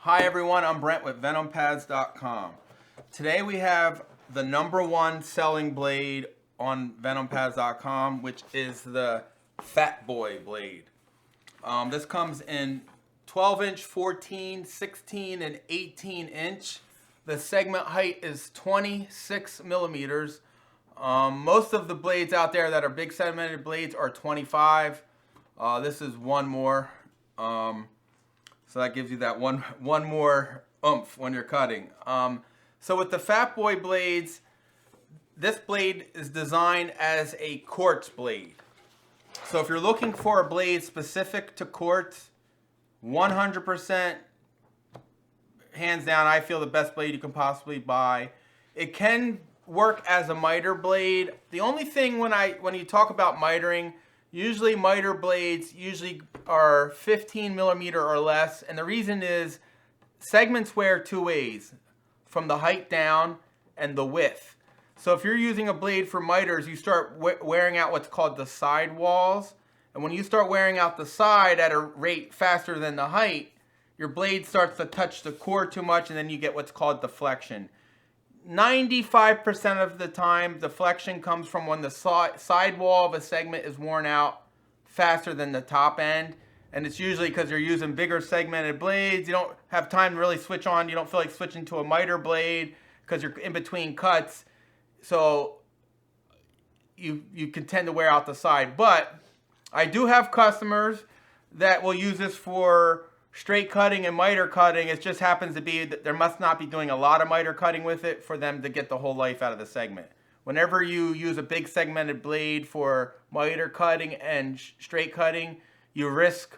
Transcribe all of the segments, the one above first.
Hi everyone, I'm Brent with venompads.com. Today we have the #1 selling blade on venompads.com, which is the Fat Boy blade. This comes in 12-inch, 14, 16, and 18-inch. The segment height is 26 millimeters. Most of the blades out there that are big segmented blades are 25. This is one more. So that gives you that one more oomph when you're cutting. So with the Fat Boy blades, this blade is designed as a quartz blade. So if you're looking for a blade specific to quartz, 100%, hands down, I feel the best blade you can possibly buy. It can work as a miter blade. The only thing when you talk about mitering, usually miter blades are 15 millimeter or less, and the reason is segments wear two ways, from the height down and the width. So if you're using a blade for miters, you start wearing out what's called the side walls, and when you start wearing out the side at a rate faster than the height, your blade starts to touch the core too much, and then you get what's called deflection. 95% of the time, deflection comes from when the side wall of a segment is worn out faster than the top end. And it's usually because you're using bigger segmented blades. You don't have time to really switch on. You don't feel like switching to a miter blade because you're in between cuts. So you can tend to wear out the side. But I do have customers that will use this for straight cutting and miter cutting. It just happens to be that there must not be doing a lot of miter cutting with it for them to get the whole life out of the segment. Whenever you use a big segmented blade for miter cutting and straight cutting, you risk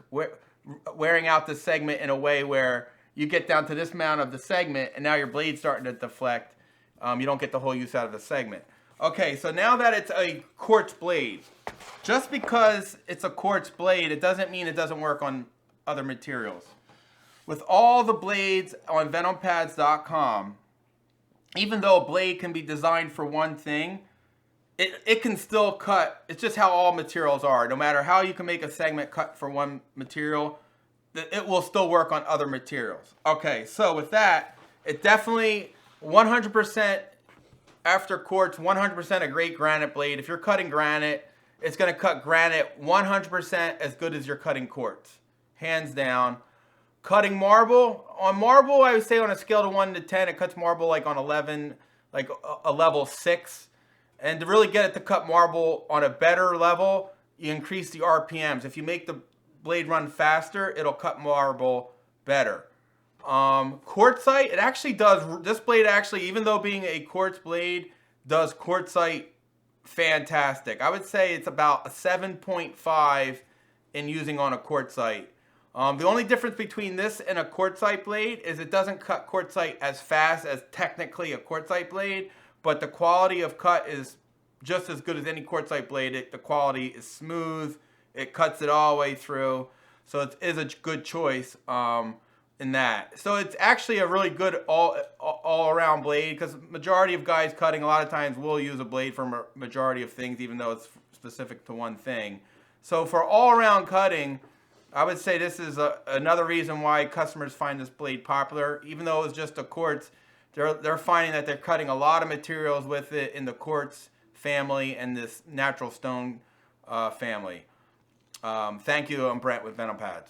wearing out the segment in a way where you get down to this amount of the segment and now your blade's starting to deflect. You don't get the whole use out of the segment. Okay, so now that it's a quartz blade, just because it's a quartz blade, it doesn't mean it doesn't work on other materials. With all the blades on venompads.com, even though a blade can be designed for one thing, it can still cut. It's just how all materials are. No matter how you can make a segment cut for one material, it will still work on other materials. Okay, so with that, it definitely 100% after quartz, 100% a great granite blade. If you're cutting granite, it's going to cut granite 100% as good as you're cutting quartz. Hands down. Cutting marble, on marble, I would say on a scale of 1 to 10, it cuts marble like on 11, like a level 6. And to really get it to cut marble on a better level, you increase the RPMs. If you make the blade run faster, it'll cut marble better. Quartzite, it actually does, this blade actually, even though being a quartz blade, does quartzite fantastic. I would say it's about a 7.5 in using on a quartzite. The only difference between this and a quartzite blade is it doesn't cut quartzite as fast as technically a quartzite blade, but the quality of cut is just as good as any quartzite blade. The quality is smooth, it cuts it all the way through, so it is a good choice in that. So it's actually a really good all-around blade, because majority of guys cutting a lot of times will use a blade for a majority of things, even though it's specific to one thing. So for all-around cutting, I would say this is another reason why customers find this blade popular. Even though it's just a quartz, they're finding that they're cutting a lot of materials with it in the quartz family and this natural stone family. Thank you. I'm Brent with Venom Pads.